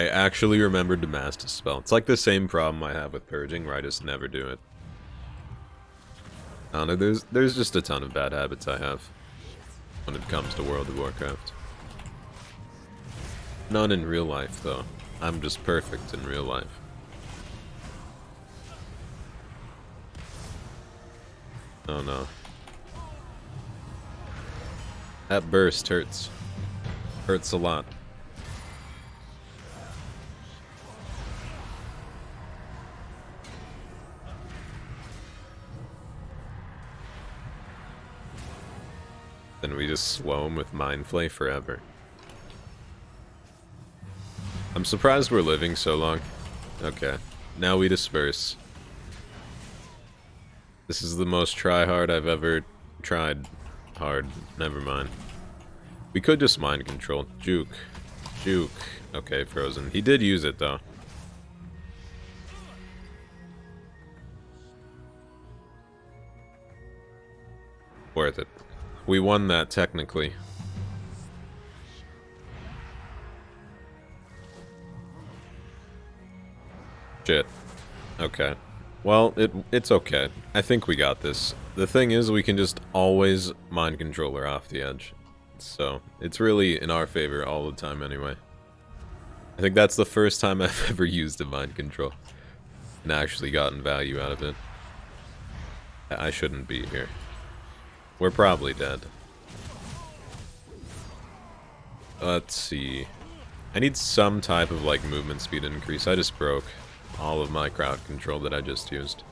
I actually remembered to master spell. It's like the same problem I have with purging, where I just never do it. I don't know, there's just a ton of bad habits I have when it comes to World of Warcraft. None in real life, though. I'm just perfect in real life. Oh no. That burst hurts. Hurts a lot. Then we just slow him with Mind Flay forever. I'm surprised we're living so long. Okay, now we disperse. This is the most try-hard I've ever tried hard. Never mind. We could just mind control. Juke. Juke. Okay, frozen. He did use it, though. Worth it. We won that, technically. Shit. Okay. Well, it's okay. I think we got this. The thing is, we can just always mind control her off the edge. So, it's really in our favor all the time anyway. I think that's the first time I've ever used a mind control. And actually gotten value out of it. I shouldn't be here. We're probably dead. Let's see. I need some type of, like, movement speed increase. I just broke all of my crowd control that I just used.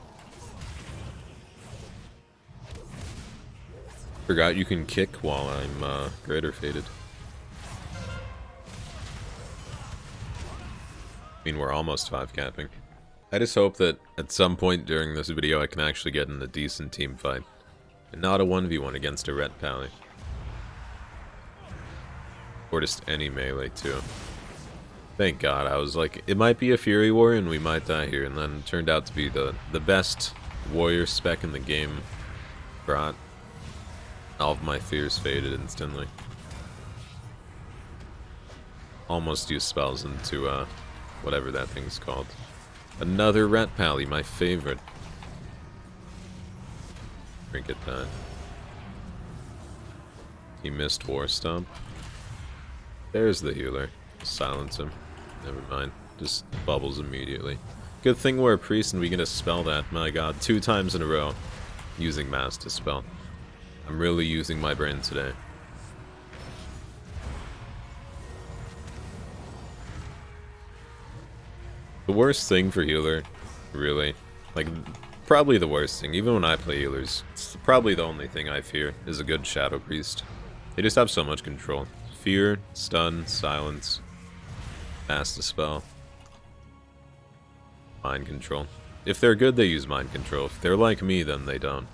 Forgot you can kick while I'm, greater faded. I mean, we're almost 5 capping. I just hope that at some point during this video I can actually get in a decent team fight. And not a 1v1 against a ret pally. Or just any melee, too. Thank God, I was like, it might be a Fury War and we might die here, and then it turned out to be the best warrior spec in the game. Brought all of my fears faded instantly. Almost used spells into, whatever that thing's called. Another ret pally, my favorite. Trinket that. He missed War Stomp. There's the healer. Silence him. Never mind. Just bubbles immediately. Good thing we're a priest and we get to spell that. My god, 2 times in a row. Using Mass to spell. I'm really using my brain today. The worst thing for healer, really, like, probably the worst thing, even when I play healers, it's probably the only thing I fear, is a good Shadow Priest. They just have so much control. Fear, stun, silence, Mass to spell, mind control. If they're good, they use mind control. If they're like me, then they don't.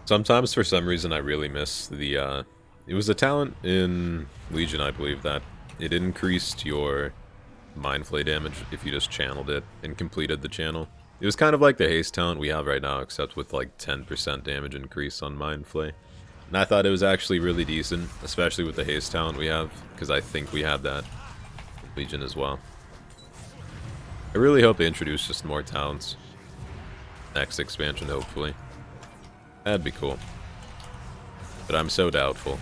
Sometimes, for some reason, I really miss the, it was a talent in Legion, I believe, that it increased your Mind Flay damage if you just channeled it and completed the channel. It was kind of like the haste talent we have right now, except with like 10% damage increase on Mind Flay. And I thought it was actually really decent, especially with the haste talent we have, because I think we have that in Legion as well. I really hope they introduce just more talents. Next expansion, hopefully. That'd be cool. But I'm so doubtful.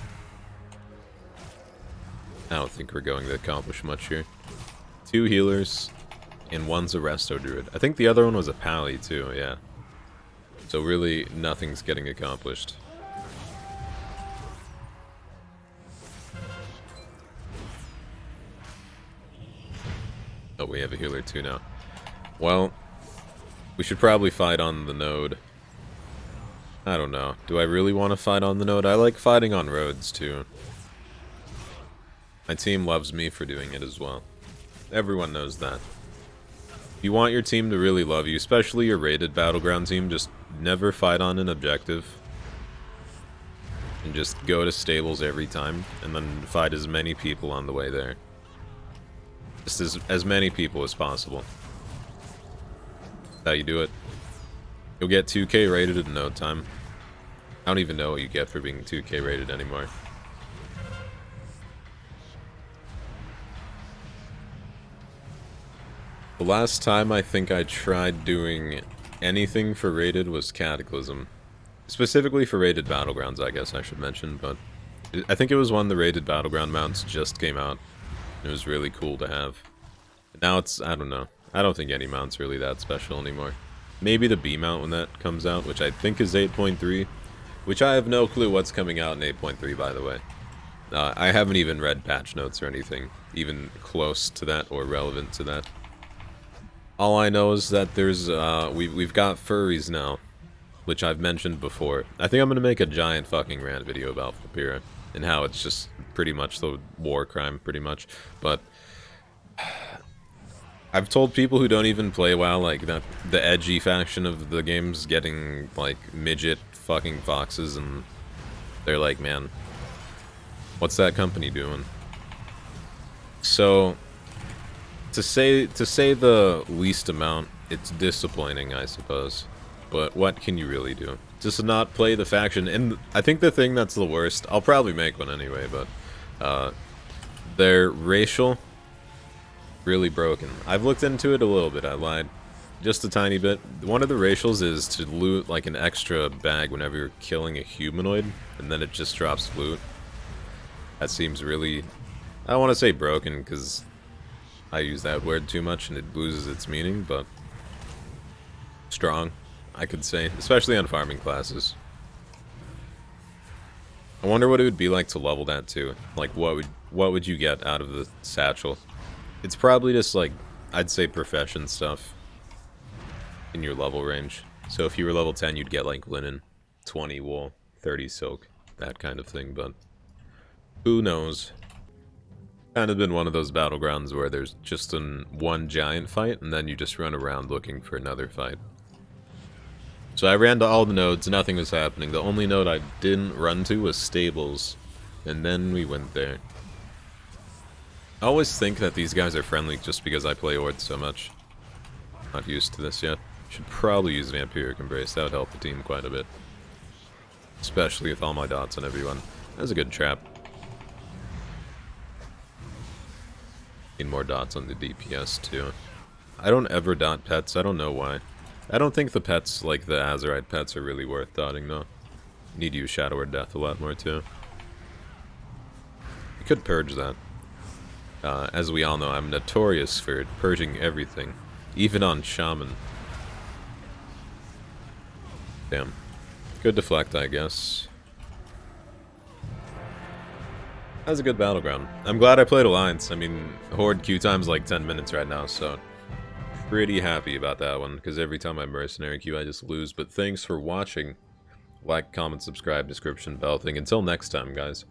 I don't think we're going to accomplish much here. 2 healers, and 1's a Resto Druid. I think the other one was a Pally too, yeah. So really, nothing's getting accomplished. Oh, we have a healer too now. Well, we should probably fight on the node. I don't know. Do I really want to fight on the node? I like fighting on roads too. My team loves me for doing it as well. Everyone knows that. If you want your team to really love you, especially your rated battleground team, just never fight on an objective. And just go to stables every time, and then fight as many people on the way there. Just as many people as possible. That's how you do it. You'll get 2k rated in no time. I don't even know what you get for being 2K rated anymore. The last time I think I tried doing anything for rated was Cataclysm. Specifically for rated Battlegrounds, I guess I should mention, but I think it was when the rated Battleground mounts just came out. It was really cool to have. Now it's, I don't know. I don't think any mount's really that special anymore. Maybe the B mount when that comes out, which I think is 8.3, which I have no clue what's coming out in 8.3, by the way. I haven't even read patch notes or anything, even close to that or relevant to that. All I know is that there's, we've got furries now, which I've mentioned before. I think I'm gonna make a giant fucking rant video about Vapira, and how it's just pretty much the war crime, pretty much. But I've told people who don't even play WoW, like, that the edgy faction of the game's getting, like, midget fucking foxes, and they're like, man, what's that company doing? So, to say the least amount, it's disappointing, I suppose. But what can you really do? Just not play the faction. And I think the thing that's the worst, I'll probably make one anyway, but they're racial, really broken. I've looked into it a little bit, I lied. Just a tiny bit. One of the racials is to loot like an extra bag whenever you're killing a humanoid, and then it just drops loot. That seems really, I don't want to say broken, because I use that word too much and it loses its meaning, but strong, I could say, especially on farming classes. I wonder what it would be like to level that too. Like, what would you get out of the satchel? It's probably just like, I'd say profession stuff in your level range. So if you were level 10, you'd get like linen, 20 wool, 30 silk, that kind of thing, but who knows? Kind of been one of those battlegrounds where there's just one giant fight, and then you just run around looking for another fight. So I ran to all the nodes, nothing was happening. The only node I didn't run to was stables, and then we went there. I always think that these guys are friendly just because I play Ord so much. Not used to this yet. Should probably use Vampiric Embrace, that would help the team quite a bit. Especially with all my dots on everyone. That's a good trap. Need more dots on the DPS too. I don't ever dot pets, I don't know why. I don't think the pets, like the Azerite pets, are really worth dotting though. Need to use Shadow or Death a lot more too. You could purge that. As we all know, I'm notorious for purging everything. Even on Shaman. Damn. Good deflect, I guess. That was a good battleground. I'm glad I played Alliance. I mean, Horde queue time's like 10 minutes right now, so pretty happy about that one, because every time I mercenary queue, I just lose. But thanks for watching. Like, comment, subscribe, description, bell thing. Until next time, guys.